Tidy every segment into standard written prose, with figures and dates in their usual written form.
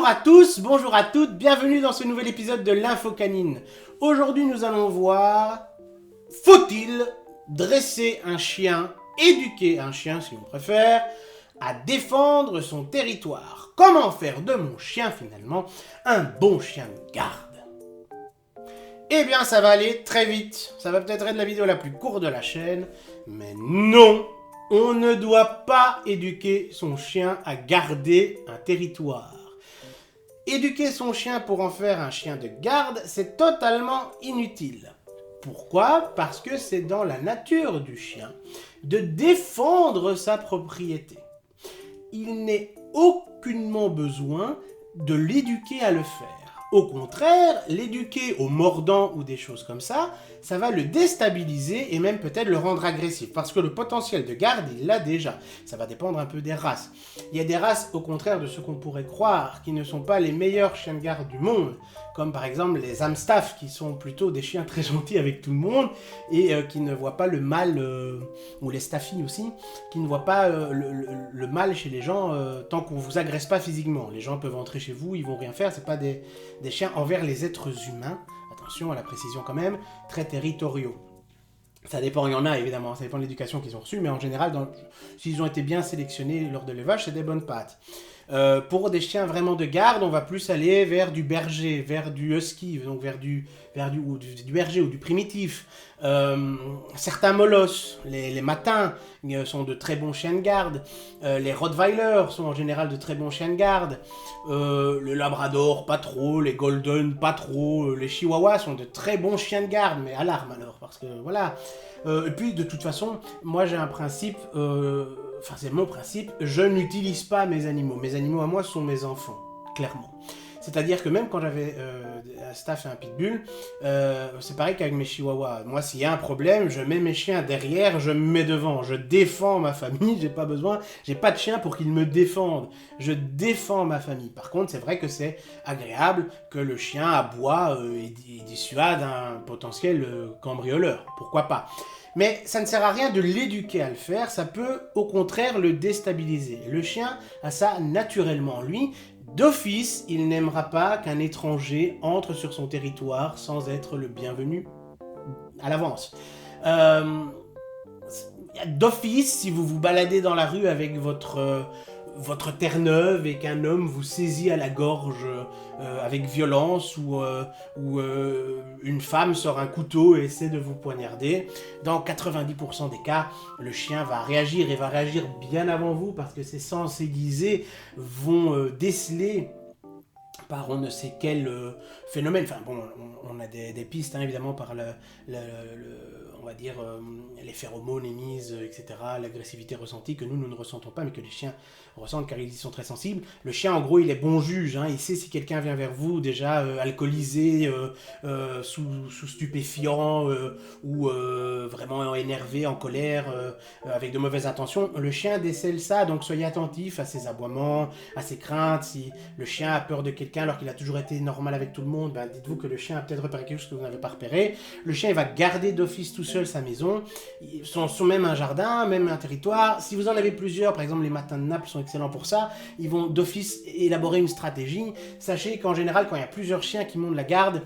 Bonjour à tous, bonjour à toutes, bienvenue dans ce nouvel épisode de l'Info Canine. Aujourd'hui nous allons voir, faut-il dresser un chien, éduquer un chien si on préfère, à défendre son territoire? Comment faire de mon chien finalement un bon chien de garde? Eh bien ça va aller très vite, ça va peut-être être la vidéo la plus courte de la chaîne, mais non! On ne doit pas éduquer son chien à garder un territoire. Éduquer son chien pour en faire un chien de garde, c'est totalement inutile. Pourquoi? Parce que c'est dans la nature du chien de défendre sa propriété. Il n'est aucunement besoin de l'éduquer à le faire. Au contraire, l'éduquer au mordant ou des choses comme ça va le déstabiliser et même peut-être le rendre agressif. Parce que le potentiel de garde, il l'a déjà. Ça va dépendre un peu des races. Il y a des races, au contraire de ce qu'on pourrait croire, qui ne sont pas les meilleurs chiens de garde du monde. Comme par exemple les Amstaff, qui sont plutôt des chiens très gentils avec tout le monde et qui ne voient pas le mal, ou les Staffy aussi, qui ne voient pas le mal chez les gens tant qu'on ne vous agresse pas physiquement. Les gens peuvent entrer chez vous, ils vont rien faire, c'est pas des chiens envers les êtres humains, attention à la précision quand même, très territoriaux. Ça dépend, il y en a évidemment, ça dépend de l'éducation qu'ils ont reçue, mais en général, s'ils ont été bien sélectionnés lors de l'élevage, c'est des bonnes pattes. Pour des chiens vraiment de garde, on va plus aller vers du berger, vers du husky, donc vers du berger ou du primitif. Certains molosses, les matins sont de très bons chiens de garde. Les rottweilers sont en général de très bons chiens de garde. Le labrador, pas trop. Les golden, pas trop. Les chihuahuas sont de très bons chiens de garde, mais à l'arme alors, parce que voilà. Et puis de toute façon, moi j'ai un principe... Enfin, c'est mon principe, je n'utilise pas mes animaux. Mes animaux à moi sont mes enfants, clairement. C'est-à-dire que même quand j'avais un staff et un pitbull, c'est pareil qu'avec mes chihuahuas. Moi, s'il y a un problème, je mets mes chiens derrière, je me mets devant. Je défends ma famille, j'ai pas de chien pour qu'ils me défendent. Je défends ma famille. Par contre, c'est vrai que c'est agréable que le chien aboie et dissuade un potentiel cambrioleur. Pourquoi pas? Mais ça ne sert à rien de l'éduquer à le faire, ça peut au contraire le déstabiliser. Le chien a ça naturellement en lui. D'office, il n'aimera pas qu'un étranger entre sur son territoire sans être le bienvenu à l'avance. D'office, si vous vous baladez dans la rue avec votre Terre-Neuve et qu'un homme vous saisit à la gorge avec violence ou une femme sort un couteau et essaie de vous poignarder, dans 90% des cas, le chien va réagir et va réagir bien avant vous parce que ses sens aiguisés vont déceler par on ne sait quel phénomène. Enfin bon, on a des pistes hein, évidemment par on va dire les phéromones émises, etc., l'agressivité ressentie que nous ne ressentons pas mais que les chiens ressentent car ils y sont très sensibles. Le chien en gros il est bon juge, hein, il sait si quelqu'un vient vers vous déjà alcoolisé, sous stupéfiant ou vraiment énervé, en colère, avec de mauvaises intentions. Le chien décèle ça, donc soyez attentifs à ses aboiements, à ses craintes. Si le chien a peur de quelqu'un alors qu'il a toujours été normal avec tout le monde, ben dites-vous que le chien a peut-être repéré quelque chose que vous n'avez pas repéré. Le chien il va garder d'office tout seul sa maison, son même un jardin, même un territoire. Si vous en avez plusieurs, par exemple les matins de Naples sont excellents pour ça, ils vont d'office élaborer une stratégie. Sachez qu'en général quand il y a plusieurs chiens qui montent la garde,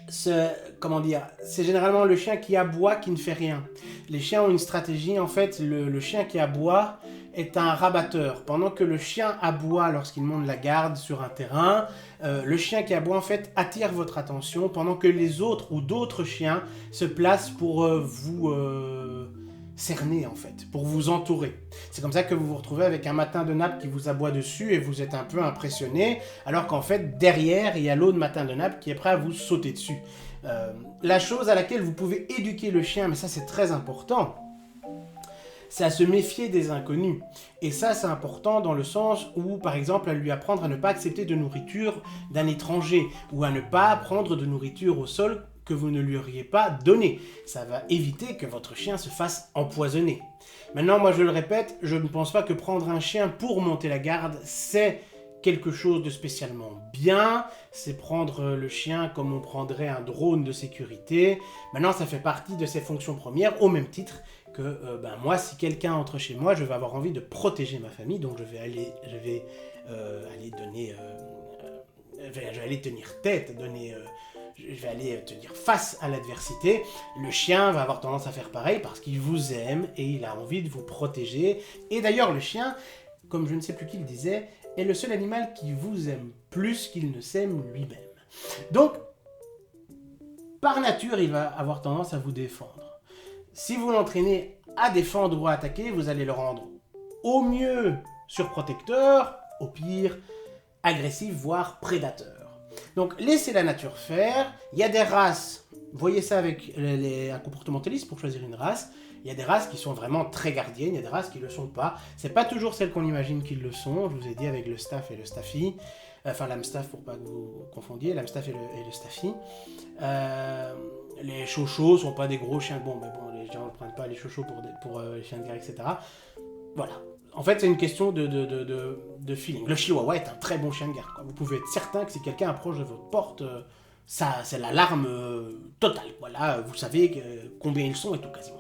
c'est généralement le chien qui aboie qui ne fait rien. Les chiens ont une stratégie, en fait, le chien qui aboie est un rabatteur. Pendant que le chien aboie lorsqu'il monte la garde sur un terrain, le chien qui aboie en fait attire votre attention pendant que les autres ou d'autres chiens se placent pour vous cerner en fait, pour vous entourer. C'est comme ça que vous vous retrouvez avec un matin de Naples qui vous aboie dessus et vous êtes un peu impressionné, alors qu'en fait derrière il y a l'autre matin de Naples qui est prêt à vous sauter dessus. La chose à laquelle vous pouvez éduquer le chien, mais ça c'est très important, c'est à se méfier des inconnus. Et ça, c'est important dans le sens où, par exemple, à lui apprendre à ne pas accepter de nourriture d'un étranger ou à ne pas prendre de nourriture au sol que vous ne lui auriez pas donné. Ça va éviter que votre chien se fasse empoisonner. Maintenant, moi je le répète, je ne pense pas que prendre un chien pour monter la garde, c'est quelque chose de spécialement bien, c'est prendre le chien comme on prendrait un drone de sécurité. Maintenant, ça fait partie de ses fonctions premières, au même titre que moi, si quelqu'un entre chez moi, je vais avoir envie de protéger ma famille, donc je vais aller tenir tête, je vais aller tenir face à l'adversité. Le chien va avoir tendance à faire pareil parce qu'il vous aime et il a envie de vous protéger. Et d'ailleurs, le chien, comme je ne sais plus qui le disait, est le seul animal qui vous aime plus qu'il ne s'aime lui-même. Donc, par nature, il va avoir tendance à vous défendre. Si vous l'entraînez à défendre ou à attaquer, vous allez le rendre au mieux surprotecteur, au pire agressif, voire prédateur. Donc, laissez la nature faire. Il y a des races, voyez ça avec un comportementaliste pour choisir une race. Il y a des races qui sont vraiment très gardiennes, il y a des races qui ne le sont pas. C'est pas toujours celles qu'on imagine qu'ils le sont. Je vous ai dit avec le staff et le staffy. Enfin, l'amstaff pour pas que vous confondiez, l'amstaff et le staffy. Les chochos sont pas des gros chiens. Bon, les gens ne prennent pas les chochos pour les chiens de guerre, etc. Voilà. En fait, c'est une question de feeling. Le chihuahua est un très bon chien de garde, quoi. Vous pouvez être certain que si quelqu'un approche de votre porte, ça, c'est l'alarme totale. Voilà, vous savez combien ils sont et tout quasiment.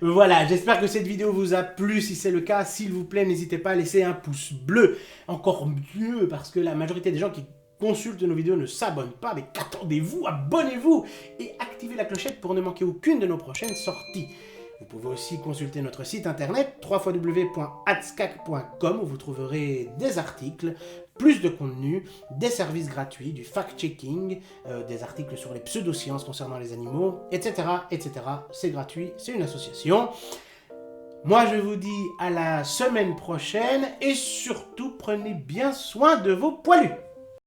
Voilà, j'espère que cette vidéo vous a plu. Si c'est le cas, s'il vous plaît, n'hésitez pas à laisser un pouce bleu. Encore mieux, parce que la majorité des gens qui consultent nos vidéos ne s'abonnent pas. Mais qu'attendez-vous? Abonnez-vous et activez la clochette pour ne manquer aucune de nos prochaines sorties. Vous pouvez aussi consulter notre site internet www.adscac.com où vous trouverez des articles, plus de contenu, des services gratuits, du fact-checking, des articles sur les pseudosciences concernant les animaux, etc. etc. C'est gratuit, c'est une association. Moi, je vous dis à la semaine prochaine et surtout, prenez bien soin de vos poilus.